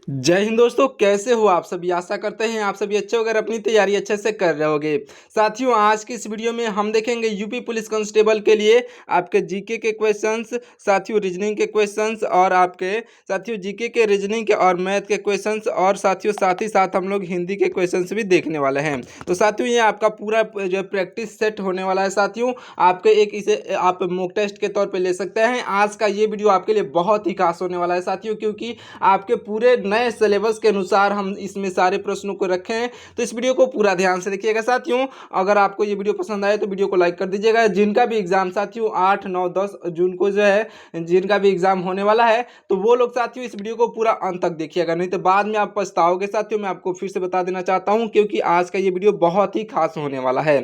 जय हिंद दोस्तों, कैसे हो आप सभी। आशा करते हैं आप सभी अच्छे होकर अपनी तैयारी अच्छे से कर रहे होगे। साथियों, आज की इस वीडियो में हम देखेंगे यूपी पुलिस कांस्टेबल के लिए आपके जीके के क्वेश्चंस, साथियों रीजनिंग के क्वेश्चंस और आपके साथियों जीके के रीजनिंग के और मैथ के क्वेश्चंस और साथियों साथ ही साथ हम लोग हिंदी के क्वेश्चंस भी देखने वाले हैं। तो साथियों ये आपका पूरा जो प्रैक्टिस सेट होने वाला है। साथियों आपके एक इसे आप मॉक टेस्ट के तौर पर ले सकते हैं। आज का ये वीडियो आपके लिए बहुत ही खास होने वाला है साथियों, क्योंकि आपके पूरे नए सिलेबस के अनुसार हम इसमें सारे प्रश्नों को रखे हैं। तो इस वीडियो को पूरा ध्यान से देखिएगा साथियों। अगर आपको ये वीडियो पसंद आए तो वीडियो को लाइक कर दीजिएगा। जिनका भी एग्जाम साथियों 8, 9, 10 जून को जो है जिनका भी एग्जाम होने वाला है, तो वो लोग साथियों इस वीडियो को पूरा अंत तक देखिएगा, नहीं तो बाद में आप पछताओगे साथियों। मैं आपको फिर से बता देना चाहता हूं, क्योंकि आज का ये वीडियो बहुत ही खास होने वाला है।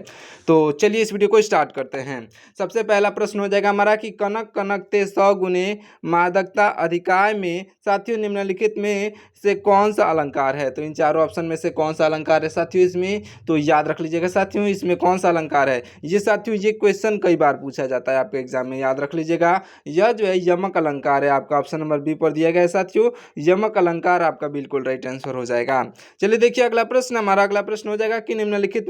तो चलिए इस वीडियो को स्टार्ट करते हैं। सबसे पहला प्रश्न हो जाएगा हमारा कि कनक कनक ते 100 गुने मादकता अधिकार में साथियों निम्नलिखित में से कौन सा अलंकार है। तो इन चारों ऑप्शन में से कौन सा अलंकार है साथियों इसमें, तो याद रख लीजिएगा साथियों इसमें कौन सा अलंकार है। ये साथियों ये क्वेश्चन कई बार पूछा जाता है आपके एग्जाम में, याद रख लीजिएगा। यह जो है यमक अलंकार है, आपका ऑप्शन नंबर बी पर दिया गया है साथियों। यमक अलंकार आपका बिल्कुल राइट आंसर हो जाएगा। चलिए देखिए अगला प्रश्न, हमारा अगला प्रश्न हो जाएगा कि निम्नलिखित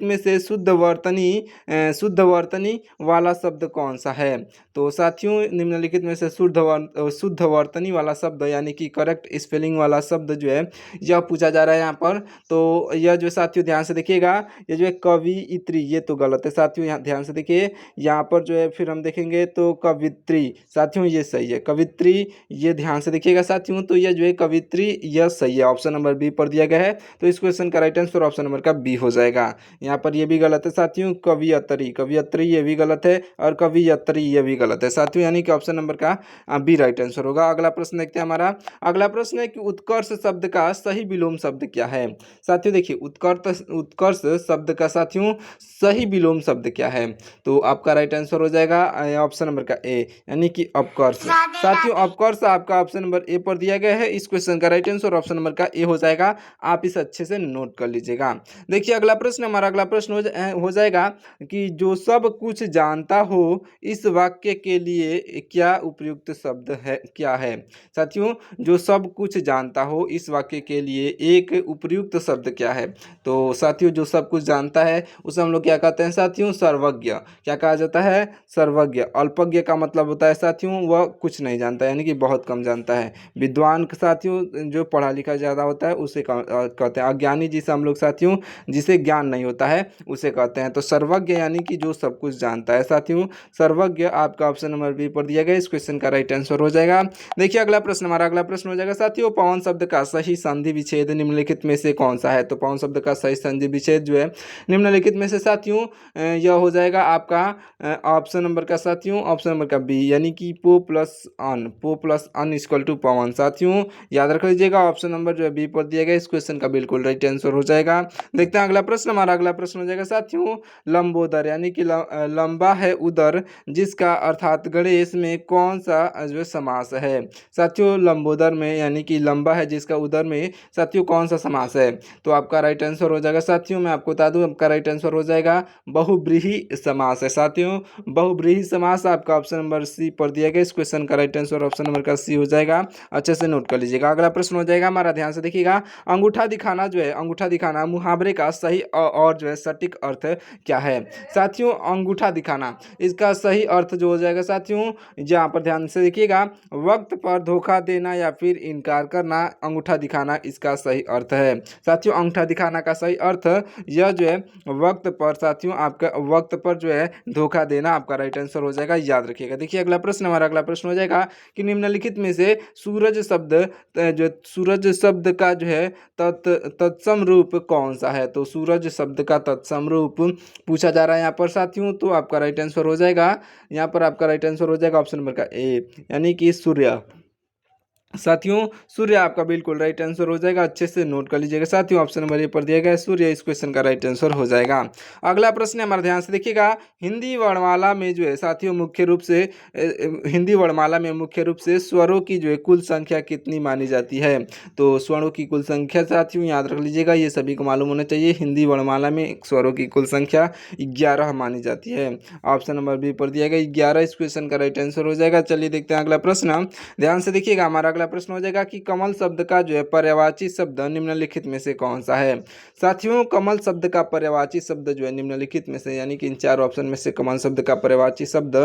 में से शुद्ध वर्तनी वाला शब्द कौन सा है। तो साथियों निम्नलिखित में से शुद्ध वर्तनी वाला शब्द यानी कि करेक्ट स्पेलिंग वाला शब्द जो है यह पूछा जा रहा है यहाँ पर। तो यह जो साथियों ध्यान से देखिएगा, ये जो है कवियत्री, ये तो गलत है साथियों। यहाँ ध्यान से देखिए, यहाँ पर जो है फिर हम देखेंगे तो कवित्री, साथियों ये सही है कवित्री, ये ध्यान से देखिएगा साथियों। तो यह जो है कवित्री यह सही है, ऑप्शन नंबर बी पर दिया गया है। तो इस क्वेश्चन का राइट आंसर ऑप्शन नंबर का बी हो जाएगा। यहाँ पर ये भी गलत है साथियों, कवियत्री ये भी गलत है और कवियत्री ये भी गलत है साथियों, यानी कि ऑप्शन नंबर का बी राइट आंसर होगा। अगला प्रश्न देखते हैं हमारा। अगला प्रश्न है कि उत्कर्ष शब्द का सही विलोम शब्द क्या है। साथियों देखिए उत्कर्ष शब्द का साथियों सही विलोम शब्द क्या है। तो आपका राइट आंसर हो जाएगा ऑप्शन नंबर का ए, यानी कि अपकर्ष। साथियों अपकर्ष आपका ऑप्शन नंबर ए पर दिया गया है। इस क्वेश्चन का राइट आंसर ऑप्शन नंबर का ए हो जाएगा। आप इसे अच्छे से नोट कर लीजिएगा। देखिए अगला प्रश्न, हमारा अगला प्रश्न हो जाएगा कि जो सब कुछ जानता हो इस वाक्य के लिए क्या उपयुक्त शब्द है, क्या है। साथियों जो सब कुछ जानता हो इस वाक्य के लिए एक उपयुक्त शब्द क्या है। तो साथियों जो सब कुछ जानता है उसे हम लोग क्या कहते हैं साथियों, सर्वज्ञ। क्या कहा जाता है, सर्वज्ञ। अल्पज्ञ का मतलब होता है साथियों वह कुछ नहीं जानता, यानी कि बहुत कम जानता है। विद्वान साथियों जो पढ़ा लिखा ज़्यादा होता है उसे कहते हैं। अज्ञानी जिसे हम लोग साथियों जिसे ज्ञान नहीं होता है उसे कहते हैं। तो सर्वज्ञ यानी कि जो सब कुछ जानता है साथियों, सर्वज्ञ आपका ऑप्शन नंबर बी पर दिया गया। इस क्वेश्चन का राइट आंसर हो जाएगा। देखिए अगला प्रश्न, हमारा अगला प्रश्न हो जाएगा साथियों पवन शब्द का सही संधि विच्छेद निम्नलिखित में से कौन सा है। तो पवन शब्द का सही संधि विच्छेद जो है निम्नलिखित में से साथियों यह हो जाएगा आपका ऑप्शन नंबर का साथियों ऑप्शन नंबर का बी, यानी कि पो प्लस अन इक्वल टू पवन। साथियों याद रख लीजिएगा ऑप्शन नंबर जो है बी पर दिया गया। इस क्वेश्चन का बिल्कुल राइट आंसर हो जाएगा। देखते हैं अगला प्रश्न, हमारा अगला प्रश्न हो जाएगा साथियों लंबोदर, यानी कि लंबा है उदर जिसका अर्थात गणेश में कौन सा जो समास है। साथियों लंबोदर में यानी कि लंबा है जिसका उदर में साथियों कौन सा समास है। तो आपका राइट आंसर हो जाएगा साथियों, मैं आपको बता दूं आपका राइट आंसर हो जाएगा बहुब्रीहि समास है साथियों। बहुब्रीहि समास आपका ऑप्शन नंबर सी पर दिया गया। इस क्वेश्चन का राइट आंसर ऑप्शन नंबर का सी हो जाएगा। अच्छे से नोट कर लीजिएगा। अगला प्रश्न हो जाएगा हमारा, ध्यान से देखिएगा। अंगूठा दिखाना जो है, अंगूठा दिखाना मुहावरे का सही और जो है सटीक अर्थ क्या है। साथियों अंगूठा दिखाना इसका सही अर्थ जो हो जाएगा साथियों, जहाँ पर ध्यान से देखिएगा, वक्त पर धोखा देना या फिर इनकार करना अंगूठा दिखाना इसका सही अर्थ है। साथियों अंगूठा दिखाना का सही अर्थ यह जो है वक्त पर साथियों आपका वक्त पर जो है धोखा देना आपका राइट आंसर हो जाएगा, याद रखिएगा। देखिए अगला प्रश्न, हमारा अगला प्रश्न हो जाएगा कि निम्नलिखित में से सूरज शब्द का जो है तत्सम रूप कौन सा है। तो सूरज शब्द का तत्सम रूप पूछा जा रहा है यहाँ पर साथियों। तो आपका राइट आंसर हो जाएगा, यहाँ पर आपका राइट आंसर हो जाएगा ऑप्शन नंबर का ए, यानी कि सूर्य। साथियों सूर्य आपका बिल्कुल राइट आंसर हो जाएगा। अच्छे से नोट कर लीजिएगा साथियों, ऑप्शन नंबर ए पर दिया गया है सूर्य। इस क्वेश्चन का राइट आंसर हो जाएगा। अगला प्रश्न हमारा ध्यान से देखिएगा। हिंदी वर्णमाला में जो है साथियों मुख्य रूप से हिंदी वर्णमाला में मुख्य रूप से स्वरों की जो है कुल संख्या कितनी मानी जाती है। तो स्वरों की कुल संख्या साथियों याद रख लीजिएगा, ये सभी को मालूम होना चाहिए। हिंदी वर्णमाला में स्वरों की कुल संख्या 11 मानी जाती है। ऑप्शन नंबर बी पर दिया गया 11। इस क्वेश्चन का राइट आंसर हो जाएगा। चलिए देखते हैं अगला प्रश्न, ध्यान से देखिएगा। हमारा अगला प्रश्न हो जाएगा कि कमल शब्द का जो है पर्यायवाची शब्द निम्नलिखित में से कौन सा है। साथियों, कमल शब्द का पर्यायवाची शब्द जो है निम्नलिखित में से, यानी कि इन चार ऑप्शन में से कमल शब्द का पर्यायवाची शब्द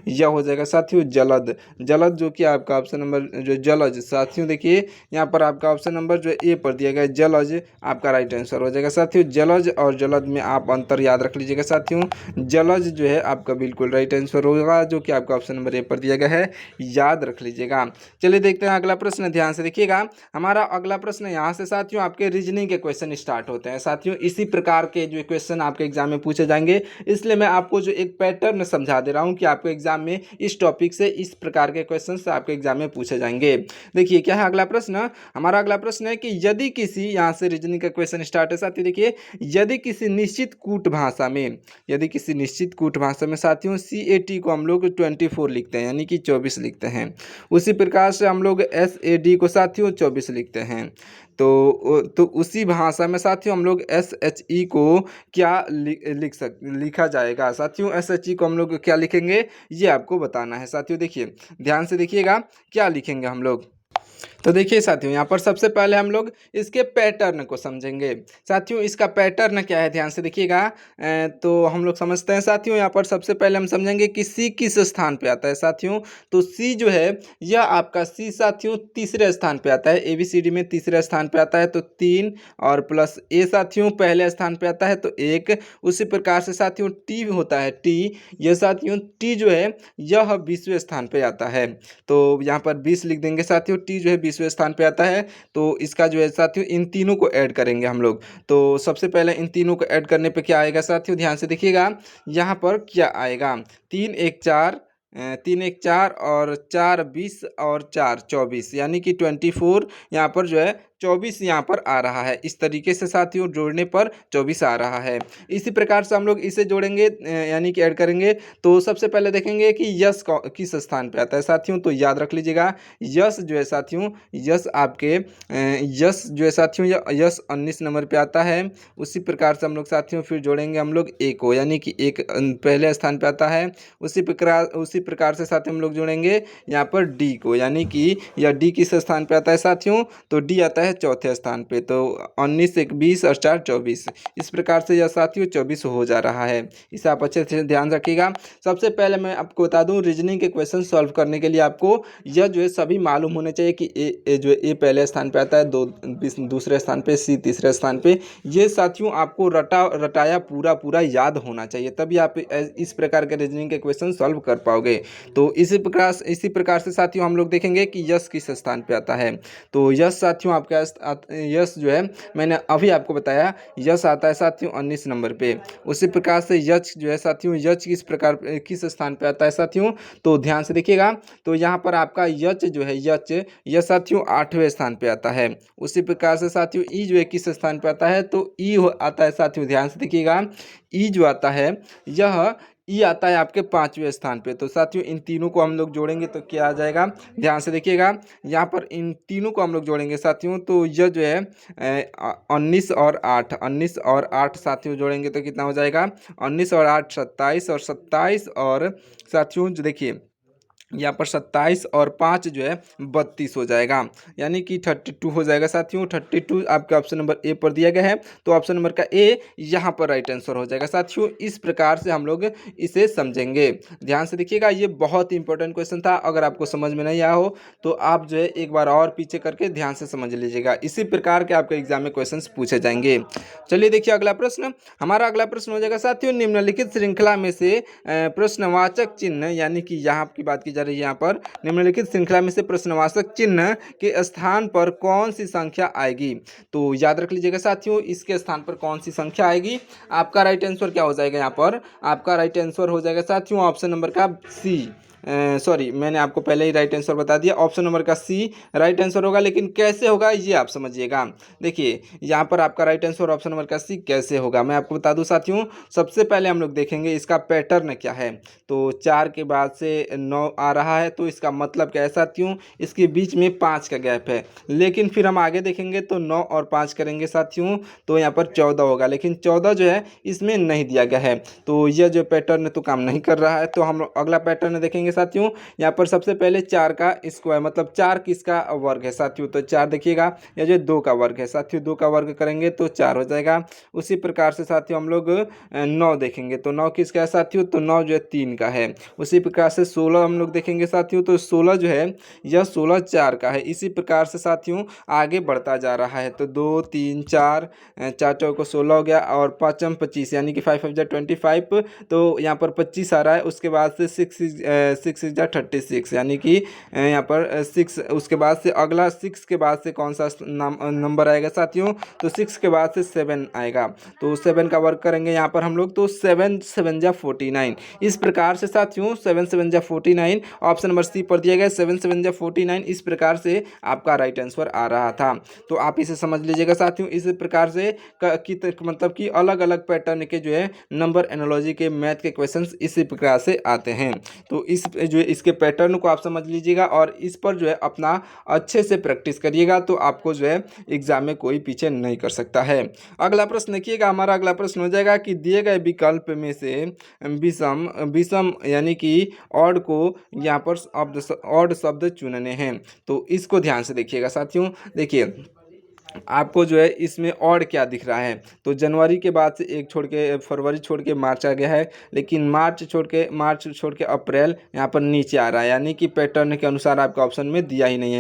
यह हो जाएगा साथियों जलद। जलद जो कि आपका ऑप्शन नंबर जो जलज, साथियों देखिए यहाँ पर आपका ऑप्शन नंबर जो ए पर दिया गया जलज आपका राइट आंसर हो जाएगा। साथियों, जलज और जलद में आप अंतर याद रख लीजिएगा। साथियों, जलज जो है आपका बिल्कुल राइट आंसर होगा, जो कि आपका ऑप्शन नंबर ए पर दिया गया है, याद रख लीजिएगा। चलिए देखते हैं अगला प्रश्न, ध्यान से देखिएगा। हमारा अगला प्रश्न यहाँ से साथियों आपके रीजनिंग के क्वेश्चन स्टार्ट होते हैं। साथियों, इसी प्रकार के जो क्वेश्चन आपके एग्जाम में पूछे जाएंगे, इसलिए मैं आपको जो एक पैटर्न समझा दे रहा हूँ कि आपके एग्जाम में इस टॉपिक से इस प्रकार के क्वेश्चन आपके एग्जाम में पूछे जाएंगे। देखिए क्या है अगला प्रश्न। हमारा अगला प्रश्न है कि यदि किसी, यहाँ से रीजनिंग का क्वेश्चन स्टार्ट है साथियों। देखिए, यदि किसी निश्चित कूट भाषा में, यदि किसी निश्चित कूट भाषा में साथियों CAT को हम लोग 24 लिखते हैं, यानी कि 24 लिखते हैं, उसी प्रकार से हम लोग SAD को साथियों 24 लिखते हैं। तो उसी भाषा में साथियों हम लोग SHE को क्या लिखा जाएगा। साथियों, SHE को हम लोग क्या लिखेंगे ये आपको बताना है। साथियों देखिए, ध्यान से देखिएगा क्या लिखेंगे हम लोग। तो देखिए साथियों, यहाँ पर सबसे पहले हम लोग इसके पैटर्न को समझेंगे। साथियों, इसका पैटर्न क्या है, ध्यान से देखिएगा। तो हम लोग समझते हैं साथियों। यहाँ पर सबसे पहले हम समझेंगे कि C किस स्थान पे आता है। साथियों, तो C जो है यह आपका C साथियों तीसरे स्थान पे आता है। ABCD में तीसरे स्थान पे आता है, तो 3 और प्लस A साथियों पहले स्थान पे आता है, तो 1। उसी प्रकार से साथियों T होता है, T, यह साथियों T जो है यह 20वें स्थान पे आता है। तो यहाँ पर 20 लिख देंगे साथियों। T जो है 20वें स्थान पे आता है। तो इसका जो है साथियों इन तीनों को ऐड करेंगे हम लोग। तो सबसे पहले इन तीनों को ऐड करने पे क्या आएगा साथियों, ध्यान से देखिएगा। यहाँ पर क्या आएगा, 3 1 4, 3 1 4 और 4 20 और 4 24, यानी कि 24 यहाँ पर जो है 24 यहाँ पर आ रहा है। इस तरीके से साथियों जोड़ने पर 24 आ रहा है। इसी प्रकार से हम लोग इसे जोड़ेंगे, यानी कि ऐड करेंगे। तो सबसे पहले देखेंगे कि यश किस स्थान पे आता है साथियों। तो याद रख लीजिएगा, यश जो है साथियों, यश आपके यश जो है साथियों यश 19 नंबर पे आता है। उसी प्रकार से हम लोग साथियों फिर जोड़ेंगे हम लोग ए को, यानी कि एक पहले स्थान पे आता है। उसी प्रकार से साथियों हम लोग जोड़ेंगे यहाँ पर डी को, यानी कि यह डी किस स्थान पे आता है साथियों। तो डी आता है चौथे स्थान पे। तो 19 1 20 और 4 24, इस प्रकार से यह साथियों 24 हो जा रहा है। इसे आप अच्छे से ध्यान रखिएगा। सबसे पहले मैं आपको बता दूं, रीजनिंग के क्वेश्चन सॉल्व करने के लिए आपको यह जो है सभी मालूम होने चाहिए कि ए जो है ए पहले स्थान पे आता है, दूसरे स्थान पे, सी तीसरे स्थान पे। ये साथियों आपको रटाया पूरा याद होना चाहिए, तभी आप इस प्रकार के रीजनिंग के क्वेश्चन सॉल्व कर पाओगे। तो इसी प्रकार से साथियों हम लोग देखेंगे कि यश किस स्थान पे आता है। तो यश साथियों आपका यश जो है मैंने अभी आपको बताया, यश आता है साथियों 19 नंबर पे। उसी प्रकार से यच जो है साथियों, यच किस स्थान पे आता है साथियों। तो ध्यान से देखिएगा। तो यहाँ पर आपका यच जो है यह साथियों 8वें स्थान पे आता है। उसी प्रकार से साथियों ई जो है किस स्थान पे आता है। तो ई आता है साथियों, ध्यान से देखिएगा, ई जो आता है यह ई आता है आपके 5वें स्थान पे। तो साथियों इन तीनों को हम लोग जोड़ेंगे तो क्या आ जाएगा, ध्यान से देखिएगा। यहाँ पर इन तीनों को हम लोग जोड़ेंगे साथियों, तो यह जो है 19 और 8 साथियों जोड़ेंगे तो कितना हो जाएगा, 19 और 8 27, और 27 और साथियों जो देखिए यहाँ पर 27 और 5 जो है 32 हो जाएगा, यानी कि 32 हो जाएगा साथियों। 32 आपके ऑप्शन नंबर ए पर दिया गया है, तो ऑप्शन नंबर का ए यहाँ पर राइट आंसर हो जाएगा साथियों। इस प्रकार से हम लोग इसे समझेंगे। ध्यान से देखिएगा, ये बहुत इंपॉर्टेंट क्वेश्चन था। अगर आपको समझ में नहीं आया हो तो आप जो है एक बार और पीछे करके ध्यान से समझ लीजिएगा। इसी प्रकार के आपके एग्जाम में क्वेश्चन पूछे जाएंगे। चलिए देखिए अगला प्रश्न। हमारा अगला प्रश्न हो जाएगा साथियों, निम्नलिखित श्रृंखला में से प्रश्नवाचक चिन्ह, यानी कि यहाँ की बात की जा रही है, यहाँ पर निम्नलिखित श्रृंखला में से प्रश्नवाचक चिन्ह के स्थान पर कौन सी संख्या आएगी। तो याद रख लीजिएगा साथियों, इसके स्थान पर कौन सी संख्या आएगी। आपका राइट आंसर क्या हो जाएगा, यहाँ पर आपका राइट आंसर हो जाएगा साथियों ऑप्शन नंबर का सी। सॉरी, मैंने आपको पहले ही राइट आंसर बता दिया, ऑप्शन नंबर का सी राइट आंसर होगा। लेकिन कैसे होगा ये आप समझिएगा। देखिए यहाँ पर आपका राइट आंसर ऑप्शन नंबर का सी कैसे होगा, मैं आपको बता दूं साथियों। सबसे पहले हम लोग देखेंगे इसका पैटर्न क्या है। तो 4 के बाद से 9 आ रहा है, तो इसका मतलब क्या है साथियों, इसके बीच में 5 का गैप है। लेकिन फिर हम आगे देखेंगे तो 9 और 5 करेंगे साथियों, तो यहाँ पर 14 होगा। लेकिन 14 जो है इसमें नहीं दिया गया है, तो यह जो पैटर्न तो काम नहीं कर रहा है। तो हम अगला पैटर्न देखेंगे साथियों, यहाँ पर सबसे पहले 4 का स्क्वायर मतलब 4 किसका वर्ग है साथियों, तो 4 देखिएगा, या जो 2 का वर्ग है साथियों, 2 का वर्ग करेंगे तो 4 हो जाएगा। उसी प्रकार से साथियों हम लोग 9 देखेंगे तो 9 किसका है साथियों, तो 9 जो है 3 का है। उसी प्रकार से 16 हम लोग देखेंगे साथियों, तो 16 जो है यह 16 4 का है। इसी प्रकार से साथियों आगे बढ़ता जा रहा है, तो 2 3 4 4 चौको 16 हो गया और 5 25 यानी कि 5 5 जा 25, तो यहाँ पर 25 आ रहा है। उसके बाद से 6 जा 36 यानी कि यहाँ पर 6, उसके बाद से अगला 6 के बाद से कौन सा नंबर आएगा साथियों, तो 6 के बाद से 7 आएगा, तो 7 का वर्क करेंगे यहाँ पर हम लोग, तो 7 7 जा 49। इस प्रकार से साथियों 7 7 जा 49 ऑप्शन नंबर सी पर दिया गया, 7 7 जा 49 इस प्रकार से आपका राइट आंसर आ रहा था। तो आप इसे समझ लीजिएगा साथियों, इस प्रकार से मतलब कि अलग अलग पैटर्न के जो है नंबर एनालॉजी के मैथ के क्वेश्चंस इसी प्रकार से आते हैं। तो इस जो है इसके पैटर्न को आप समझ लीजिएगा और इस पर जो है अपना अच्छे से प्रैक्टिस करिएगा, तो आपको जो है एग्जाम में कोई पीछे नहीं कर सकता है। अगला प्रश्न देखिएगा, हमारा अगला प्रश्न हो जाएगा कि दिए गए विकल्प में से विषम विषम यानी कि ऑड को यहाँ पर ऑड शब्द चुनने हैं। तो इसको ध्यान से देखिएगा साथियों, देखिए आपको जो है इसमें और क्या दिख रहा है, तो जनवरी के बाद से एक छोड़ के फरवरी छोड़ के मार्च आ गया है, लेकिन मार्च छोड़ के अप्रैल यहाँ पर नीचे आ रहा है, यानी कि पैटर्न के अनुसार आपका ऑप्शन में दिया ही नहीं है।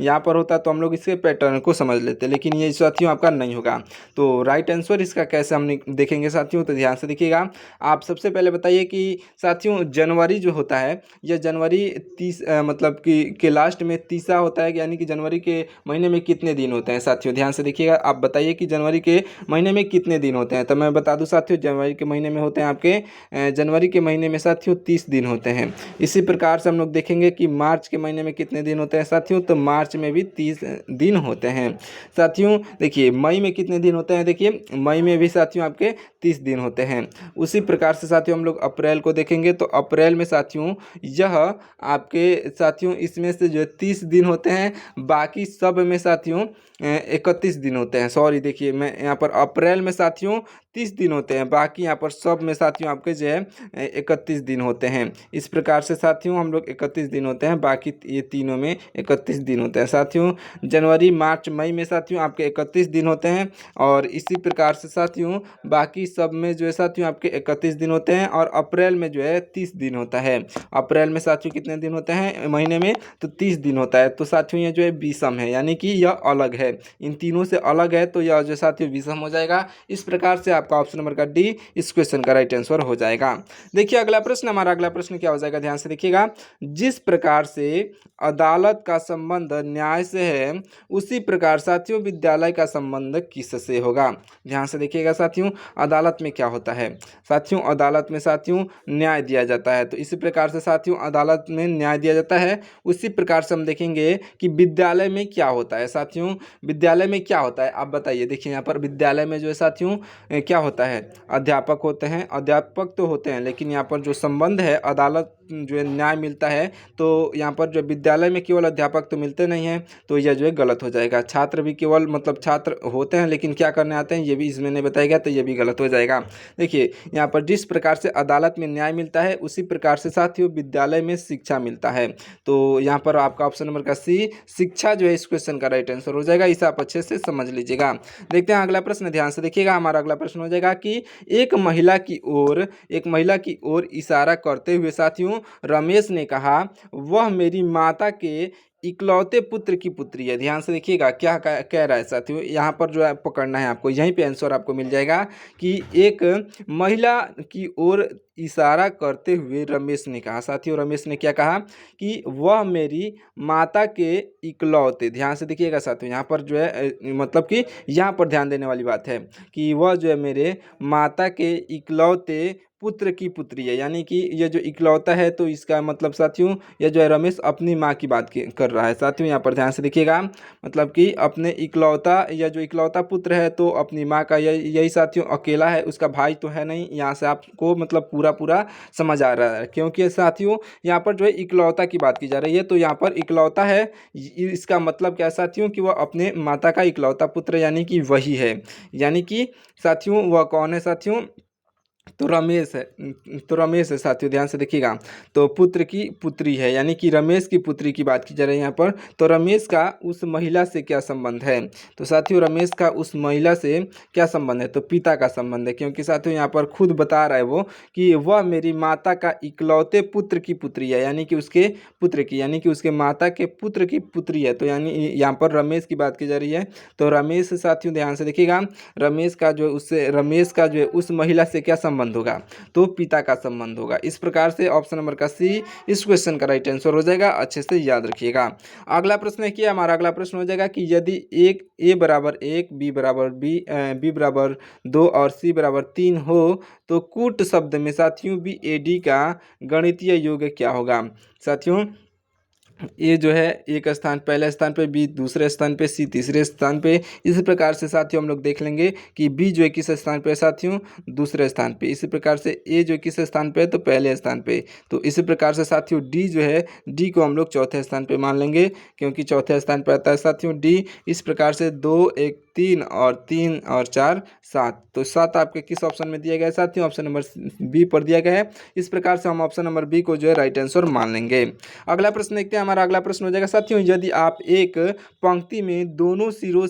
यहाँ पर होता तो हम लोग इसके पैटर्न को समझ लेते, लेकिन ये साथियों आपका नहीं होगा। तो राइट आंसर इसका कैसे हम देखेंगे साथियों, तो ध्यान से देखिएगा। आप सबसे पहले बताइए कि साथियों जनवरी जो होता है यह जनवरी 30 मतलब कि के लास्ट में 30 होता है, यानी कि जनवरी के महीने में कितने दिन होते हैं साथियों, ध्यान से देखिएगा। आप बताइए कि जनवरी के महीने में कितने दिन होते हैं, तो मैं बता दूं साथियों जनवरी के महीने में होते हैं आपके जनवरी के महीने में साथियों 30 दिन होते हैं। इसी प्रकार से हम लोग देखेंगे कि मार्च के महीने में कितने दिन होते हैं साथियों, तो मार्च में भी 30 दिन होते हैं साथियों। देखिए मई में कितने दिन होते हैं, देखिए मई में भी साथियों आपके 30 दिन होते हैं। उसी प्रकार से साथियों हम लोग अप्रैल को देखेंगे, तो अप्रैल में साथियों यह आपके साथियों इसमें से जो 30 दिन होते हैं, बाकी सब में साथियों 31 दिन होते हैं। सॉरी देखिए मैं यहाँ पर अप्रैल में साथियों 30 दिन होते हैं, बाकी यहाँ पर सब में साथियों आपके जो है 31 दिन होते हैं। इस प्रकार से साथियों हम लोग 31 दिन होते हैं, बाकी ये तीनों में 31 दिन होते हैं साथियों। जनवरी मार्च मई में साथियों आपके 31 दिन होते हैं, और इसी प्रकार से साथियों बाकी सब में जो है साथियों आपके 31 दिन होते हैं, और अप्रैल में जो है 30 दिन होता है। अप्रैल में साथियों कितने दिन होते हैं महीने में, तो 30 दिन होता है। तो साथियों ये जो है विषम है, यानी कि यह अलग है, इन तीनों से अलग है, तो यह जो साथियों विषम हो जाएगा। इस प्रकार से आपका ऑप्शन नंबर का डी इस क्वेश्चन का राइट आंसर हो जाएगा। देखिए अगला प्रश्न, हमारा अगला प्रश्न क्या हो जाएगा, ध्यान से देखिएगा। जिस प्रकार से अदालत का संबंध न्याय से है, उसी प्रकार साथियों विद्यालय का संबंध किससे होगा। ध्यान से देखिएगा साथियों, अदालत में क्या होता है साथियों, अदालत में साथियों न्याय दिया जाता है, तो इसी प्रकार से साथियों अदालत में न्याय दिया जाता है। उसी प्रकार से हम देखेंगे कि विद्यालय में क्या होता है साथियों, विद्यालय में क्या होता है आप बताइए। देखिए यहाँ पर विद्यालय में जो है साथियों क्या होता है, अध्यापक होते हैं, अध्यापक तो होते हैं, लेकिन यहाँ पर जो संबंध है अदालत जो है न्याय मिलता है, तो यहाँ पर जो विद्यालय में केवल अध्यापक तो मिलते नहीं हैं, तो यह जो है गलत हो जाएगा। छात्र भी केवल मतलब छात्र होते हैं, लेकिन क्या करने आते हैं ये भी इसमें नहीं बताया गया, तो ये भी गलत हो जाएगा। देखिए यहाँ पर जिस प्रकार से अदालत में न्याय मिलता है, उसी प्रकार से साथियों विद्यालय में शिक्षा मिलता है, तो यहाँ पर आपका ऑप्शन नंबर का सी शिक्षा जो है इस क्वेश्चन का राइट आंसर हो जाएगा। इसे आप अच्छे से समझ लीजिएगा। देखते हैं अगला प्रश्न, ध्यान से देखिएगा। हमारा अगला प्रश्न हो जाएगा कि एक महिला की ओर इशारा करते हुए साथियों रमेश ने कहा, वह मेरी माता के इकलौते पुत्र की पुत्री है। ध्यान से देखिएगा क्या कह रहा है साथियों, यहाँ पर जो है पकड़ना है आपको, यहीं पे आंसर आपको मिल जाएगा कि एक महिला की ओर इशारा करते हुए रमेश ने कहा। साथियों रमेश ने क्या कहा कि वह मेरी माता के इकलौते, ध्यान से देखिएगा साथियों यहाँ पर जो है मतलब कि यहाँ पर ध्यान देने वाली बात है कि वह जो है मेरे माता के इकलौते पुत्र की पुत्री है, यानी कि ये जो इकलौता है, तो इसका मतलब साथियों यह जो है रमेश अपनी माँ की बात कर रहा है। साथियों यहाँ पर ध्यान से देखिएगा, मतलब कि अपने इकलौता या जो इकलौता पुत्र है, तो अपनी माँ का यही साथियों अकेला है, उसका भाई तो है नहीं। यहाँ से आपको मतलब पूरा समझ आ रहा है, क्योंकि साथियों यहाँ पर जो है इकलौता की बात की जा रही है, तो यहाँ पर इकलौता है, इसका मतलब क्या है साथियों कि वह अपने माता का इकलौता पुत्र यानी कि वही है, यानी कि साथियों वह कौन है साथियों, तो रमेश है। तो रमेश है साथियों, ध्यान से देखिएगा। तो पुत्र की पुत्री है, यानी कि रमेश की पुत्री की बात की जा रही है यहाँ पर। तो रमेश का उस महिला से क्या संबंध है? तो साथियों रमेश का उस महिला से क्या संबंध है? तो पिता का संबंध है, क्योंकि साथियों यहाँ पर खुद बता रहा है वो कि वह मेरी माता का इकलौते पुत्र की पुत्री है, यानी कि उसके पुत्र की, यानी कि उसके माता के पुत्र की पुत्री है। तो यानी यहाँ पर रमेश की बात की जा रही है। तो रमेश साथियों ध्यान से देखिएगा, रमेश का जो है उस महिला से क्या संबंध होगा? तो पिता का संबंध होगा। इस प्रकार से ऑप्शन नंबर का सी इस क्वेश्चन का राइट आंसर हो जाएगा। अच्छे से याद रखिएगा। अगला प्रश्न है कि हमारा अगला प्रश्न हो जाएगा कि यदि एक ए बराबर 1, बी बराबर 2 और सी बराबर 3 हो तो कूट शब्द में साथियों बी ए डी का गणितीय योग क्या होगा? साथियों ए जो है एक स्थान पहले स्थान पे, बी दूसरे स्थान पे, सी तीसरे स्थान पे। इसी प्रकार से साथियों हम लोग देख लेंगे कि बी जो है किस स्थान पे है साथियों? दूसरे स्थान पे। इसी प्रकार से ए जो है किस स्थान पे है? तो पहले स्थान पे। तो इसी प्रकार से साथियों डी जो है, डी को हम लोग चौथे स्थान पे मान लेंगे, क्योंकि चौथे स्थान पर आता है साथियों डी। इस प्रकार से 2 1 3 और 4 7। तो 7 आपके किस ऑप्शन में दिया गया है साथियों? ऑप्शन नंबर बी पर दिया गया है। इस प्रकार से हम ऑप्शन नंबर बी को जो है राइट आंसर मान लेंगे। अगला प्रश्न देखते हैं। हमारा अगला प्रश्न हो जाएगा साथियों, यदि आप एक पंक्ति में दोनों सिरों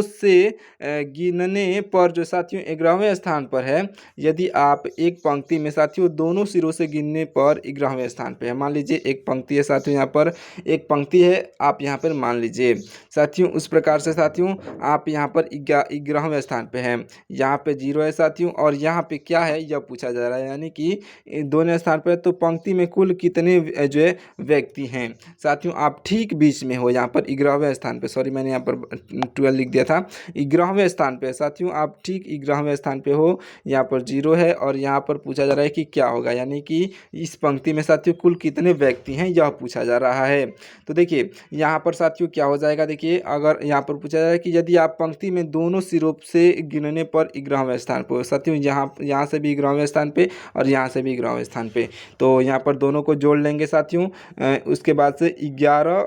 से गिनने पर जो साथियों 11वें स्थान पर है, यदि आप एक पंक्ति में साथियों दोनों सिरों से गिनने पर 11वें स्थान पे है। मान लीजिए एक पंक्ति है साथियों, यहाँ पर एक पंक्ति है, आप यहाँ पर मान लीजिए साथियों उस प्रकार से साथियों आप यहाँ पर 11वें स्थान पे हैं, यहाँ पे 0 है साथियों, और यहाँ पे क्या है यह पूछा जा रहा है, यानी कि दोनों स्थान पर। तो पंक्ति में कुल कितने जो है व्यक्ति हैं साथियों? आप ठीक बीच में हो, यहाँ पर 11वें स्थान पे, सॉरी मैंने यहाँ पर 12 लिख दिया था, 11वें स्थान पे साथियों आप ठीक 11वें स्थान पे हो। यहाँ पर 0 है और यहाँ पर पूछा जा रहा है कि क्या होगा, यानी कि इस पंक्ति में साथियों कुल कितने व्यक्ति हैं यह पूछा जा रहा है। तो देखिए यहाँ पर साथियों क्या हो जाएगा, देखिए अगर यहाँ पर पूछा जा रहा है कि यदि आप पंक्ति में दोनों सिरों से गिनने पर 11वें स्थान पर हो साथियों, यहाँ से भी 11वें स्थान पे और यहाँ से भी 11वें स्थान पे, तो यहाँ पर दोनों को जोड़ लेंगे साथियों। उसके बाद से 11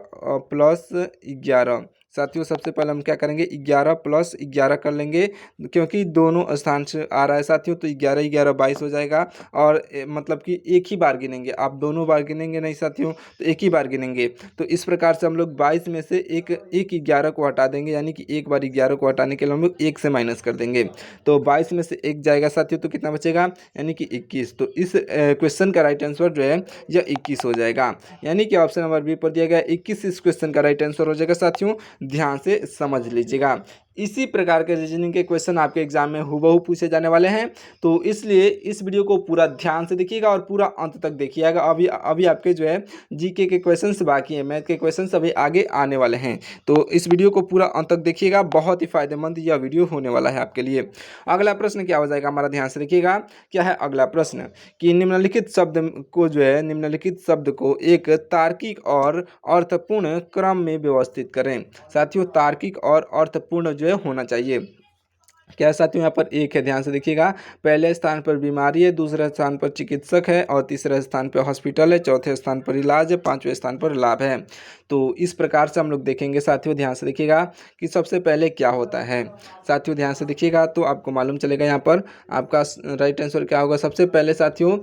प्लस 11 साथियों, सबसे पहले हम क्या करेंगे 11 प्लस 11 कर लेंगे, क्योंकि दोनों स्थान से आ रहा है साथियों। तो 11 11 22 हो जाएगा, और मतलब कि एक ही बार गिनेंगे, आप दोनों बार गिनेंगे नहीं साथियों, तो एक ही बार गिनेंगे। तो इस प्रकार से हम लोग 22 में से एक 11 को हटा देंगे, यानी कि एक बार 11 को हटाने के लिए हम लोग 1 से माइनस कर देंगे। तो 22 में से 1 जाएगा साथियों, तो कितना बचेगा, यानी कि 21। तो इस क्वेश्चन का राइट आंसर जो है यह 21 हो जाएगा, यानी कि ऑप्शन नंबर बी पर दिया गया 21 इस क्वेश्चन का राइट आंसर हो जाएगा साथियों। ध्यान से समझ लीजिएगा। इसी प्रकार के रीजनिंग के क्वेश्चन आपके एग्जाम में हुबहू पूछे जाने वाले हैं, तो इसलिए इस वीडियो को पूरा ध्यान से देखिएगा और पूरा अंत तक देखिएगा। अभी आपके जो है जीके के क्वेश्चंस बाकी हैं, मैथ के क्वेश्चंस अभी आगे आने वाले हैं, तो इस वीडियो को पूरा अंत तक देखिएगा। बहुत ही फायदेमंद यह वीडियो होने वाला है आपके लिए। अगला प्रश्न क्या हो जाएगा हमारा, ध्यान से देखिएगा। क्या है अगला प्रश्न कि निम्नलिखित शब्द को एक तार्किक और अर्थपूर्ण क्रम में व्यवस्थित करें। साथियों तार्किक और अर्थपूर्ण जो है होना चाहिए। क्या साथियों यहाँ पर एक है, ध्यान से देखिएगा। पहले स्थान पर बीमारी है, दूसरे स्थान पर चिकित्सक है, और तीसरे स्थान पर हॉस्पिटल है, चौथे स्थान पर इलाज है, पांचवें स्थान पर लाभ है। तो इस प्रकार से हम लोग देखेंगे साथियों, ध्यान से देखिएगा कि सबसे पहले क्या होता है। साथियों ध्यान से देखिएगा तो आपको मालूम चलेगा यहाँ पर आपका राइट आंसर क्या होगा। सबसे पहले साथियों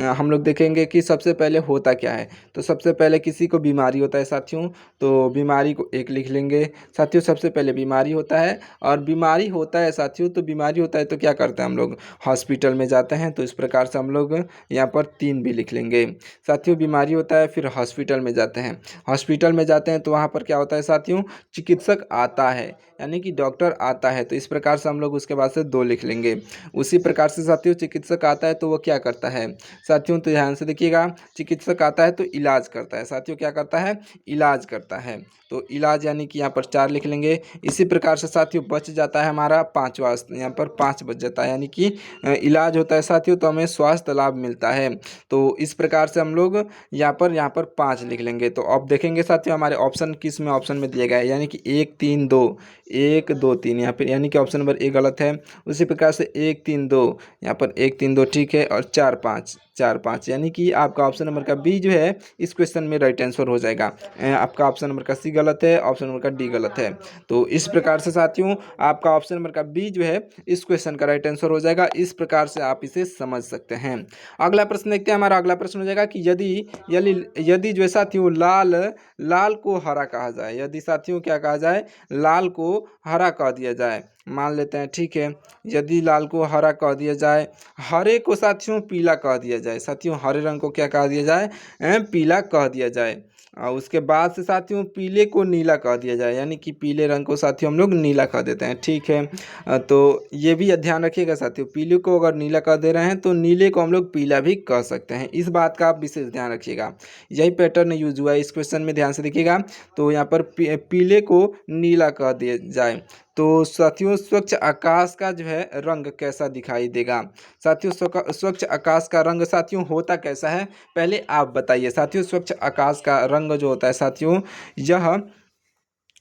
हम लोग देखेंगे कि सबसे पहले होता क्या है। तो सबसे पहले किसी को बीमारी होता है साथियों, तो बीमारी को 1 लिख लेंगे साथियों। सबसे पहले बीमारी होता है, और बीमारी होता है साथियों, तो बीमारी होता है तो क्या करते हैं हम लोग, हॉस्पिटल में जाते हैं। तो इस प्रकार से हम लोग यहाँ पर 3 भी लिख लेंगे साथियों। बीमारी होता है, फिर हॉस्पिटल में जाते हैं, हॉस्पिटल में जाते हैं तो वहाँ पर क्या होता है साथियों, चिकित्सक आता है, यानी कि डॉक्टर आता है। तो इस प्रकार से हम लोग उसके बाद से 2 लिख लेंगे। उसी प्रकार से साथियों चिकित्सक आता है तो वो क्या करता है साथियों, तो ध्यान से देखिएगा, चिकित्सक आता है तो इलाज करता है साथियों। क्या करता है, इलाज करता है। तो इलाज यानी कि यहाँ पर 4 लिख लेंगे। इसी प्रकार से साथियों बच जाता है हमारा 5वां, यहाँ पर 5 बच जाता है, यानी कि इलाज होता है साथियों तो हमें स्वास्थ्य लाभ मिलता है। तो इस प्रकार से हम लोग यहाँ पर 5 लिख लेंगे। तो अब देखेंगे साथियों हमारे ऑप्शन किस में ऑप्शन में दिया गया है, यानी कि 1 3 2 1 2 3 यहाँ पर, यानी कि ऑप्शन नंबर ए गलत है। उसी प्रकार से 1 3 2 यहाँ पर 1 3 2 ठीक है, और 4 5 4 5, यानी कि आपका ऑप्शन नंबर का बी जो है इस क्वेश्चन में राइट आंसर हो जाएगा। आपका ऑप्शन नंबर का सी गलत है, ऑप्शन नंबर का डी गलत है। तो इस प्रकार से साथियों आपका ऑप्शन नंबर का बी जो है इस क्वेश्चन का राइट आंसर हो जाएगा। इस प्रकार से आप इसे समझ सकते हैं। अगला प्रश्न देखते हैं। हमारा अगला प्रश्न हो जाएगा कि यदि यदि यदि जो है साथियों लाल लाल को हरा कहा जाए, यदि साथियों क्या कहा जाए, लाल को हरा कह दिया जाए, मान लेते हैं, ठीक है। यदि लाल को हरा कह दिया जाए, हरे को साथियों पीला कह दिया जाए, साथियों हरे रंग को क्या कह दिया जाए, पीला कह दिया जाए। और उसके बाद से साथियों पीले को नीला कह दिया जाए, यानी कि पीले रंग को साथियों हम लोग नीला कह देते हैं, ठीक है। तो ये भी ध्यान रखिएगा साथियों, पीले को अगर नीला कह दे रहे हैं तो नीले को हम लोग पीला भी कह सकते हैं। इस बात का आप विशेष ध्यान रखिएगा। यही पैटर्न यूज हुआ है इस क्वेश्चन में, ध्यान से देखिएगा। तो यहाँ पर पीले को नीला कह दिया जाए तो साथियों स्वच्छ आकाश का जो है रंग कैसा दिखाई देगा। साथियों स्वच्छ आकाश का रंग साथियों होता कैसा है, पहले आप बताइए। साथियों स्वच्छ आकाश का रंग जो होता है साथियों, यह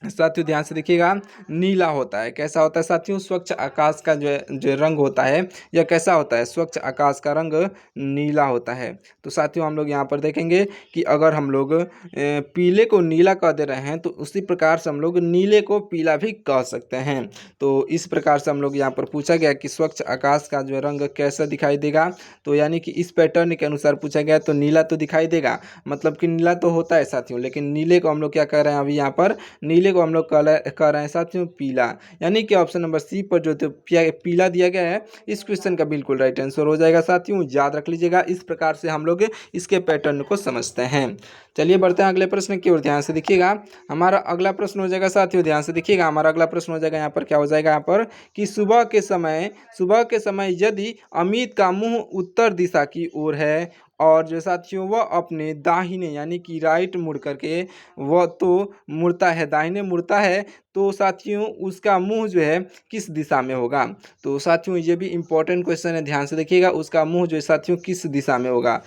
साथियों ध्यान से देखिएगा, नीला होता है। कैसा होता है साथियों, स्वच्छ आकाश का जो रंग होता है यह कैसा होता है, स्वच्छ आकाश का रंग नीला होता है। तो साथियों हम लोग यहाँ पर देखेंगे कि अगर हम लोग पीले को नीला कह दे रहे हैं तो उसी प्रकार से हम लोग नीले को पीला भी कह सकते हैं। तो इस प्रकार से हम लोग यहाँ पर पूछा गया कि स्वच्छ आकाश का जो रंग कैसा दिखाई देगा, तो यानी कि इस पैटर्न के अनुसार पूछा गया। तो नीला तो दिखाई देगा, मतलब कि नीला तो होता है साथियों, लेकिन नीले को हम लोग क्या कर रहे हैं अभी यहाँ पर, नीले को हम लोग कर रहे हैं साथियों पीला, यानी कि ऑप्शन नंबर सी पर जो पीला दिया गया है इस क्वेश्चन का बिल्कुल राइट आंसर हो जाएगा। साथियों याद रख लीजिएगा, इस प्रकार से हम लोग इसके पैटर्न को समझते हैं। चलिए बढ़ते हैं अगले प्रश्न की ओर, ध्यान से देखिएगा। हमारा अगला प्रश्न हो जाएगा साथियों, ध्यान से देखिएगा, हमारा अगला प्रश्न हो जाएगा यहाँ पर, क्या हो जाएगा यहाँ पर कि सुबह के समय यदि अमित का मुंह उत्तर दिशा की ओर है और जो साथियों वह अपने दाहिने यानी कि राइट मुड़ करके वह तो मुड़ता है, दाहिने मुड़ता है, तो साथियों उसका मुंह जो है किस दिशा में होगा। तो साथियों ये भी इम्पोर्टेंट क्वेश्चन है, ध्यान से देखिएगा। उसका मुंह जो है साथियों किस दिशा में होगा।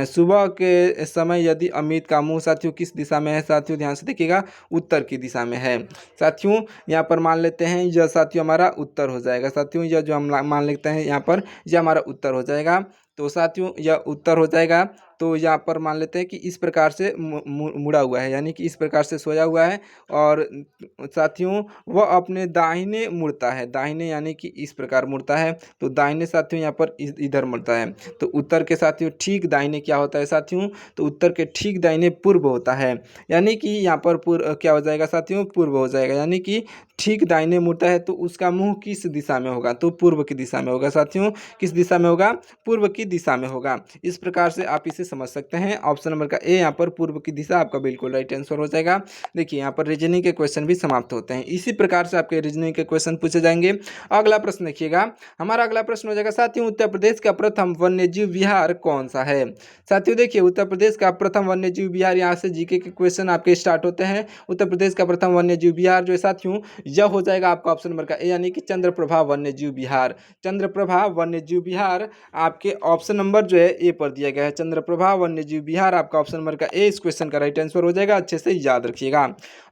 सुबह के समय यदि अमित का मुंह साथियों किस दिशा में है, साथियों ध्यान से देखिएगा, उत्तर की दिशा में है। साथियों यहाँ पर मान लेते हैं यह साथियों हमारा उत्तर हो जाएगा। साथियों यह जो हम मान लेते हैं यहाँ पर, यह हमारा उत्तर हो जाएगा। तो साथियों यह उत्तर हो जाएगा। तो यहाँ पर मान लेते हैं कि इस प्रकार से मुड़ा हुआ है, यानी कि इस प्रकार से सोया हुआ है और साथियों वह अपने दाहिने मुड़ता है, दाहिने यानी कि इस प्रकार मुड़ता है। तो दाहिने साथियों यहाँ पर इधर मुड़ता है। तो उत्तर के साथियों ठीक दाहिने क्या होता है साथियों, तो उत्तर के ठीक दाहिने पूर्व होता है, यानी कि यहाँ पर क्या हो जाएगा साथियों, पूर्व हो जाएगा, यानी कि ठीक दाहिने मुड़ता है तो उसका मुंह किस दिशा में होगा, तो पूर्व की दिशा में होगा। साथियों किस दिशा में होगा, पूर्व की दिशा में होगा। इस प्रकार से आप इसे समझ सकते हैं। ऑप्शन नंबर का ए यहाँ पर पूर्व की दिशा आपका बिल्कुल राइट आंसर हो जाएगा। देखिए यहाँ पर रीजनिंग के क्वेश्चन भी समाप्त होते हैं। इसी प्रकार से आपके रीजनिंग के क्वेश्चन पूछे जाएंगे। अगला प्रश्न देखिएगा, हमारा अगला प्रश्न हो जाएगा साथियों, उत्तर प्रदेश का प्रथम वन्यजीव विहार कौन सा है। साथियों देखिए उत्तर प्रदेश का प्रथम वन्यजीव विहार, यहाँ से जीके के क्वेश्चन आपके स्टार्ट होते हैं। उत्तर प्रदेश का प्रथम वन्यजीव विहार जो है साथियों यह हो जाएगा आपका ऑप्शन नंबर का ए, यानी कि चंद्रप्रभा वन्यजीव विहार। चंद्रप्रभा वन्यजीव विहार आपके ऑप्शन नंबर जो है ए पर दिया गया है। चंद्रप्रभा वन्यजीव विहार आपका ऑप्शन नंबर का ए इस क्वेश्चन का राइट आंसर हो जाएगा। अच्छे से याद रखिएगा।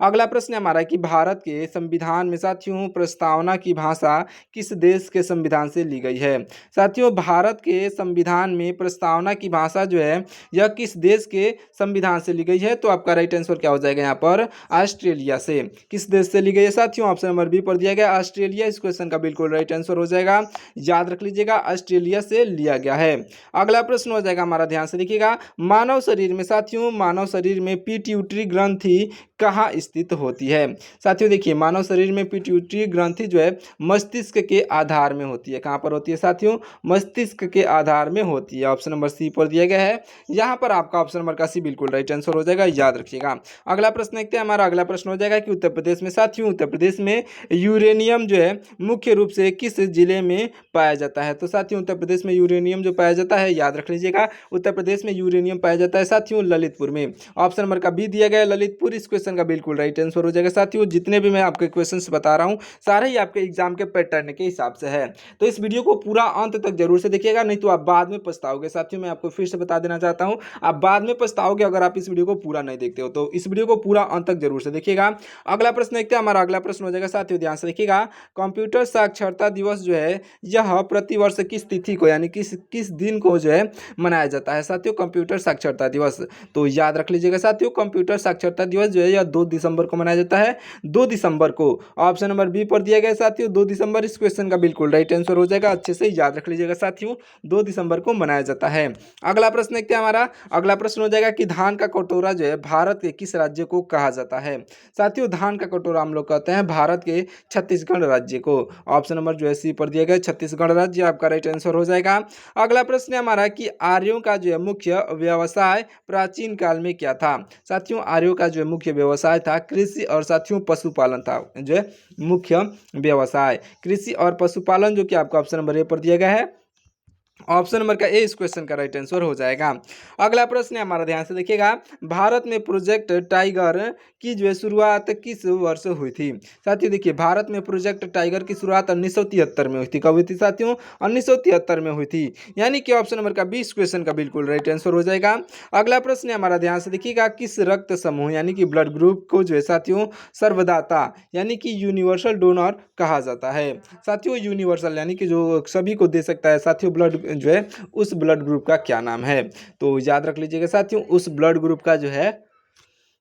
अगला प्रश्न हमारा कि भारत के संविधान में साथियों प्रस्तावना की भाषा किस देश के संविधान से ली गई है। साथियों भारत के संविधान में प्रस्तावना की भाषा जो है यह किस देश के संविधान से ली गई है, तो आपका राइट आंसर क्या हो जाएगा यहाँ पर, ऑस्ट्रेलिया से। किस देश से ली गई है साथियों, ऑप्शन नंबर बी पर दिया गया ऑस्ट्रेलिया। इस क्वेश्चन का बिल्कुल राइट आंसर हो जाएगा। याद रख लीजिएगा ऑस्ट्रेलिया से लिया गया है। अगला प्रश्न हो जाएगा हमारा, ध्यान से देखिएगा, मानव शरीर में साथियों मानव शरीर में पिट्यूटरी ग्रंथि कहाँ स्थित होती है। साथियों देखिए मानव शरीर में पिट्यूटरी ग्रंथि जो है मस्तिष्क के आधार में होती है। कहाँ पर होती है साथियों, मस्तिष्क के आधार में होती है। ऑप्शन नंबर सी पर दिया गया है। यहाँ पर आपका ऑप्शन नंबर का सी बिल्कुल राइट आंसर हो जाएगा। याद रखिएगा। अगला प्रश्न देखते हैं। हमारा अगला प्रश्न हो जाएगा कि उत्तर प्रदेश में साथियों उत्तर प्रदेश में यूरेनियम जो है मुख्य रूप से किस जिले में पाया जाता है। तो साथियों उत्तर प्रदेश में यूरेनियम जो पाया जाता है, याद रख लीजिएगा, उत्तर प्रदेश में यूरेनियम पाया जाता है साथियों ललितपुर में। ऑप्शन नंबर का बी दिया गया है ललितपुर। इस क्वेश्चन क्वेश्चन का बिल्कुल राइट आंसर हो जाएगा। साथियों जितने भी मैं आपके क्वेश्चंस बता रहा हूँ सारे ही आपके एग्जाम के पैटर्न के हिसाब से है, तो इस वीडियो को पूरा अंत तक जरूर से देखिएगा, नहीं तो आप बाद में पछताओगे। साथियों मैं आपको फिर से बता देना चाहता हूँ, आप बाद में पछताओगे अगर आप इस वीडियो को पूरा नहीं देखते हो, तो इस वीडियो को पूरा अंत तक जरूर से देखिएगा। अगला प्रश्न देखते हैं, हमारा अगला प्रश्न हो जाएगा साथियों, ध्यान से देखिएगा। कंप्यूटर साक्षरता दिवस जो है यह प्रतिवर्ष किस तिथि को यानी किस दिन को जो है मनाया जाता है साथियों, कंप्यूटर साक्षरता दिवस। तो याद रख लीजिएगा साथियों, कंप्यूटर साक्षरता दिवस जो है यह 2 दिसंबर को मनाया जाता है, 2 दिसंबर को। ऑप्शन नंबर बी पर दिया गया साथियों 2 दिसंबर, इस क्वेश्चन का बिल्कुल राइट आंसर हो जाएगा। अच्छे से याद रख लीजिएगा साथियों, 2 दिसंबर को मनाया जाता है। अगला प्रश्न देखते हैं, हमारा अगला प्रश्न हो जाएगा कि धान का कटोरा जो है भारत के किस राज्य को कहा जाता है। साथियों धान का कटोरा हम लोग कहते हैं भारत के छत्तीसगढ़ राज्य को। ऑप्शन नंबर जो है सी पर दिया गया, छत्तीसगढ़ राज्य आपका राइट आंसर हो जाएगा। अगला प्रश्न है हमारा कि आर्यों का जो है मुख्य व्यवसाय प्राचीन काल में क्या था। साथियों आर्यों का जो है मुख्य व्यवसाय था कृषि और साथियों पशुपालन था, जो है मुख्य व्यवसाय कृषि और पशुपालन, जो कि आपका ऑप्शन नंबर ए पर दिया गया है। ऑप्शन नंबर का ए इस क्वेश्चन का राइट आंसर हो जाएगा। अगला प्रश्न है हमारा, ध्यान से देखिएगा। भारत में प्रोजेक्ट टाइगर की जो है शुरुआत किस वर्ष हुई थी। साथियों देखिए, भारत में प्रोजेक्ट टाइगर की शुरुआत 1973 में हुई थी। कब हुई थी साथियों, 1973 में हुई थी, यानी कि ऑप्शन नंबर का बी इस क्वेश्चन का बिल्कुल राइट आंसर हो जाएगा। अगला प्रश्न है हमारा, ध्यान से देखिएगा। किस रक्त समूह यानी कि ब्लड ग्रुप को जो है साथियों सर्वदाता यानी कि यूनिवर्सल डोनर कहा जाता है। साथियों यूनिवर्सल यानी कि जो सभी को दे सकता है साथियों ब्लड जो है, उस ब्लड ग्रुप का क्या नाम है। तो याद रख लीजिएगा साथियों, उस ब्लड ग्रुप का जो है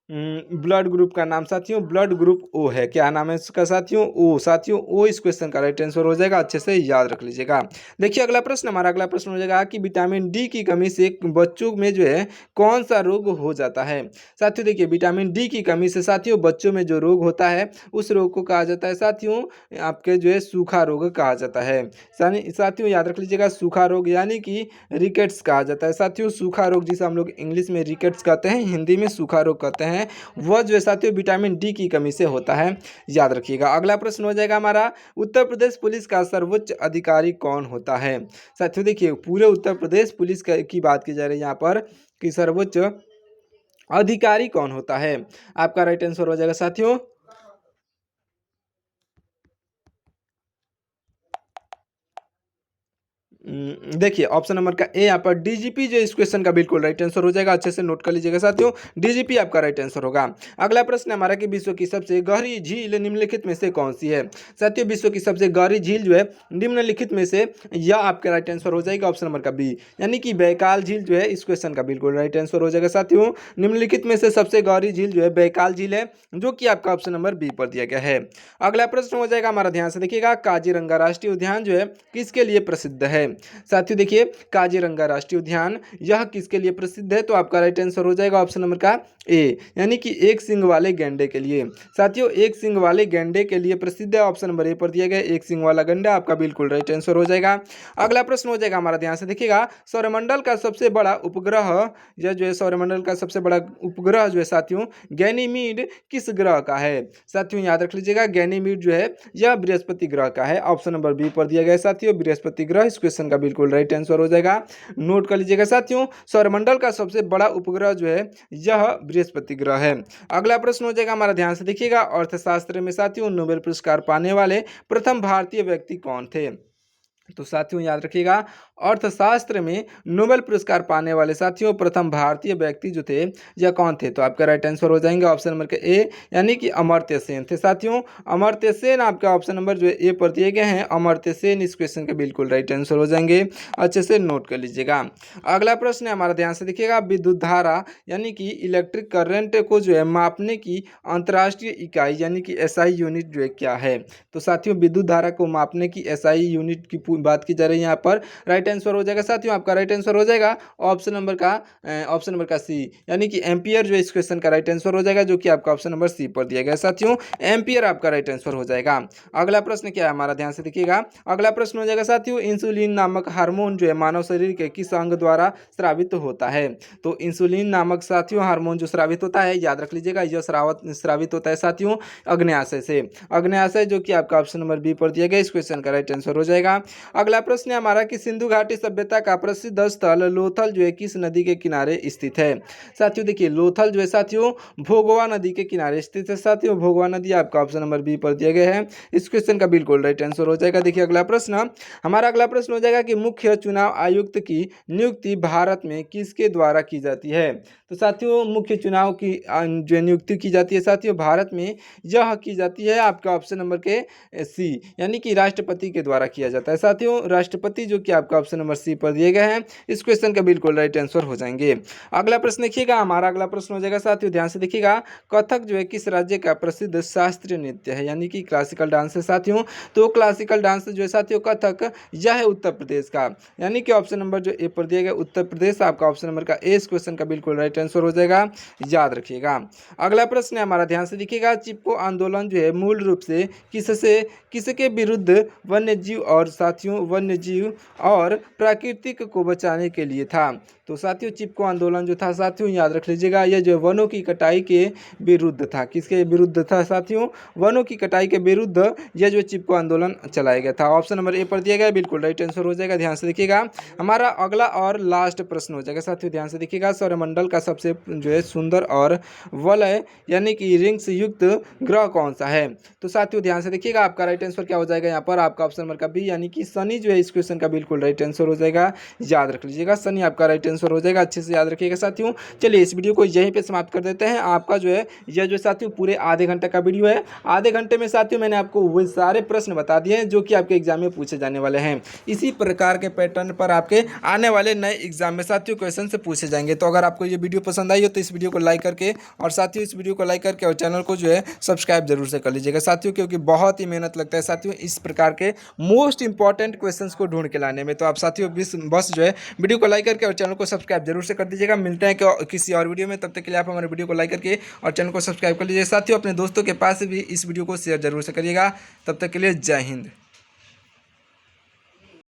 ब्लड ग्रुप का नाम साथियों ब्लड ग्रुप ओ है। क्या नाम है इसका साथियों, ओ। साथियों ओ इस क्वेश्चन का राइट आंसर हो जाएगा, अच्छे से याद रख लीजिएगा। देखिए अगला प्रश्न, हमारा अगला प्रश्न हो जाएगा कि विटामिन डी की कमी से बच्चों में जो है कौन सा रोग हो जाता है। साथियों देखिए, विटामिन डी की कमी से साथियों बच्चों में जो रोग होता है उस रोग को कहा जाता है साथियों आपके जो है सूखा रोग कहा जाता है। साथियों याद रख लीजिएगा, सूखा रोग यानी कि रिकेट्स कहा जाता है। साथियों सूखा रोग जिसे हम लोग इंग्लिश में रिकेट्स कहते हैं, हिंदी में सूखा रोग कहते हैं, वह जो है साथियों विटामिन डी की कमी से होता है, याद रखिएगा। अगला प्रश्न हो जाएगा हमारा, उत्तर प्रदेश पुलिस का सर्वोच्च अधिकारी कौन होता है। साथियों देखिए, पूरे उत्तर प्रदेश पुलिस की बात की जा रही है यहाँ पर कि सर्वोच्च अधिकारी कौन होता है। आपका राइट आंसर हो जाएगा साथियों, देखिए ऑप्शन नंबर का ए यहाँ पर डीजीपी जो इस क्वेश्चन का बिल्कुल राइट आंसर हो जाएगा। अच्छे से नोट कर लीजिएगा साथियों, डीजीपी आपका राइट आंसर होगा। अगला प्रश्न है हमारा कि विश्व की सबसे गहरी झील निम्नलिखित में से कौन सी है। साथियों विश्व की सबसे गहरी झील जो है निम्नलिखित में से, यह आपका राइट आंसर हो जाएगा ऑप्शन नंबर का बी, यानी कि बैकाल झील जो है इस क्वेश्चन का बिल्कुल राइट आंसर हो जाएगा। साथियों निम्नलिखित में से सबसे गहरी झील जो है बैकाल झील है, जो कि आपका ऑप्शन नंबर बी पर दिया गया है। अगला प्रश्न हो जाएगा हमारा, ध्यान से देखिएगा। काजीरंगा राष्ट्रीय उद्यान जो है किसके लिए प्रसिद्ध है। साथियों देखिए, काजीरंगा राष्ट्रीय उद्यान यह किसके लिए प्रसिद्ध है, तो आपका राइट आंसर हो जाएगा ऑप्शन नंबर का ए, यानी कि एक सिंग वाले गैंडे के लिए। साथियों एक सिंग वाले गैंडे के लिए प्रसिद्ध है, ऑप्शन नंबर ए पर दिया गया एक सिंग वाला गैंडा आपका बिल्कुल राइट आंसर हो जाएगा। अगला प्रश्न हो जाएगा हमारा, ध्यान से देखिएगा। सौरमंडल का सबसे बड़ा उपग्रह, यह जो है सौरमंडल का सबसे बड़ा उपग्रह जो है साथियों गैनीमीड किस ग्रह का है। साथियों याद रख लीजिएगा, गैनीमीड जो है यह बृहस्पति ग्रह का है, ऑप्शन नंबर बी पर दिया गया है साथियों बृहस्पति ग्रह, इस क्वेश्चन का बिल्कुल राइट आंसर हो जाएगा। नोट कर लीजिएगा साथियों, सौरमंडल का सबसे बड़ा उपग्रह जो है यह बृहस्पति ग्रह है। अगला प्रश्न हो जाएगा हमारा, ध्यान से देखिएगा। अर्थशास्त्र में साथियों नोबेल पुरस्कार पाने वाले प्रथम भारतीय व्यक्ति कौन थे। तो साथियों याद रखिएगा, अर्थशास्त्र में नोबेल पुरस्कार पाने वाले साथियों प्रथम भारतीय व्यक्ति जो थे यह कौन थे, तो आपका राइट आंसर हो जाएंगे ऑप्शन नंबर के ए, यानी कि अमर्त्य सेन थे। साथियों अमर्त्य सेन आपका ऑप्शन नंबर जो है ए पर दिए गए हैं, अमर्त्य सेन इस क्वेश्चन के बिल्कुल राइट आंसर हो जाएंगे, अच्छे से नोट कर लीजिएगा। अगला प्रश्न है हमारा, ध्यान से देखिएगा। विद्युत धारा यानी कि इलेक्ट्रिक करंट को जो है मापने की अंतर्राष्ट्रीय इकाई यानी कि एसआई यूनिट जो है क्या है। तो साथियों विद्युत धारा को मापने की एसआई यूनिट की बात की जा रही है यहाँ पर, राइट आंसर हो जाएगा साथियों, आपका राइट आंसर हो जाएगा ऑप्शन नंबर का सी, यानी कि एम्पियर जो इस क्वेश्चन का राइट आंसर हो जाएगा, जो कि आपका ऑप्शन नंबर सी पर दिया गया साथियों, एम्पियर आपका राइट आंसर हो जाएगा। अगला प्रश्न क्या है हमारा, ध्यान से देखिएगा। अगला प्रश्न हो जाएगा साथियों, इंसुलिन नामक हार्मोन जो है मानव शरीर के किस अंग द्वारा स्रावित होता है। तो इंसुलिन नामक साथियों हार्मोन जो स्रावित होता है, याद रख लीजिएगा, यह स्रावित होता है साथियों अग्न्याशय से, अग्न्याशय, जो कि आपका ऑप्शन नंबर बी पर दिया गया, इस क्वेश्चन का राइट आंसर हो जाएगा। अगला प्रश्न है हमारा कि सिंधु घाटी सभ्यता का प्रसिद्ध स्थल लोथल जो है किस नदी के किनारे स्थित है। साथियों देखिए लोथल जो है साथियों भोगवा नदी के किनारे स्थित है। साथियों भोगवा नदी आपका ऑप्शन नंबर बी पर दिया गया है। इस क्वेश्चन का बिल्कुल राइट आंसर हो जाएगा। देखिए अगला प्रश्न, हमारा अगला प्रश्न हो जाएगा कि मुख्य चुनाव आयुक्त की नियुक्ति भारत में किसके द्वारा की जाती है। तो साथियों मुख्य चुनाव की जो नियुक्ति की जाती है साथियों भारत में यह की जाती है आपका ऑप्शन नंबर के सी, यानी कि राष्ट्रपति के द्वारा किया जाता है। साथियों राष्ट्रपति जो कि आपका ऑप्शन नंबर सी पर दिए गए हैं। इस क्वेश्चन का बिल्कुल राइट आंसर हो जाएंगे। अगला प्रश्न देखिएगा, हमारा अगला प्रश्न हो जाएगा साथियों ध्यान से देखिएगा, कथक जो है किस राज्य का प्रसिद्ध शास्त्रीय नृत्य है, यानी कि क्लासिकल डांस है साथियों। तो क्लासिकल डांस जो है साथियों कथक यह है उत्तर प्रदेश का, यानी कि ऑप्शन नंबर जो ए पर दिया गया उत्तर प्रदेश आपका ऑप्शन नंबर का ए इस क्वेश्चन का बिल्कुल राइट आंसर हो जाएगा, याद रखिएगा। अगला प्रश्न है हमारा ध्यान से देखिएगा, चिपको आंदोलन जो है मूल रूप से किसके विरुद्ध वन्यजीव और साथियों वन्यजीव और प्राकृतिक को बचाने के लिए था। तो साथियों चिपको आंदोलन जो था साथियों याद रख लीजिएगा, यह जो वनों की कटाई के विरुद्ध था। किसके विरुद्ध था साथियों, वनों की कटाई के विरुद्ध यह जो चिपको आंदोलन चलाया गया था। ऑप्शन नंबर ए पर दिया गया बिल्कुल राइट आंसर हो जाएगा। ध्यान से देखिएगा, हमारा अगला और लास्ट प्रश्न हो जाएगा साथियों ध्यान से देखिएगा, सौरमंडल का सबसे जो है सुंदर और वलय यानी कि रिंग्स युक्त ग्रह कौन सा है। तो साथियों ध्यान से देखिएगा, आपका राइट आंसर क्या हो जाएगा यहाँ पर, आपका ऑप्शन नंबर का बी यानी कि शनि जो है इस क्वेश्चन का बिल्कुल राइट आंसर हो जाएगा, याद रख लीजिएगा शनि आपका राइट आंसर हो जाएगा, अच्छे से याद रखिएगा साथियों। चलिए इस वीडियो को यहीं पे समाप्त कर देते हैं। आपका जो है यह जो साथियों पूरे आधे घंटे का वीडियो है। आधे घंटे में साथियों मैंने आपको वो सारे प्रश्न बता दिए हैं जो कि आपके एग्जाम में पूछे जाने वाले हैं। इसी प्रकार के पैटर्न पर आपके आने वाले नए एग्जाम में साथियों क्वेश्चन से पूछे जाएंगे। तो अगर आपको ये वीडियो पसंद आई हो तो इस वीडियो को लाइक करके और साथियों इस वीडियो को लाइक करके और चैनल को जो है सब्सक्राइब जरूर से कर लीजिएगा साथियों, क्योंकि बहुत ही मेहनत लगता है साथियों इस प्रकार के मोस्ट इंपॉर्टेंट क्वेश्चंस को ढूंढ के लाने में। तो आप साथियों बस जो है वीडियो को लाइक करके और चैनल को सब्सक्राइब जरूर से कर दीजिएगा। मिलते हैं किसी और वीडियो में, तब तक के लिए आप हमारे वीडियो को लाइक करके और चैनल को सब्सक्राइब कर लीजिए साथियों। अपने दोस्तों के पास भी इस वीडियो को शेयर जरूर से करिएगा। तब तक के लिए जय हिंद।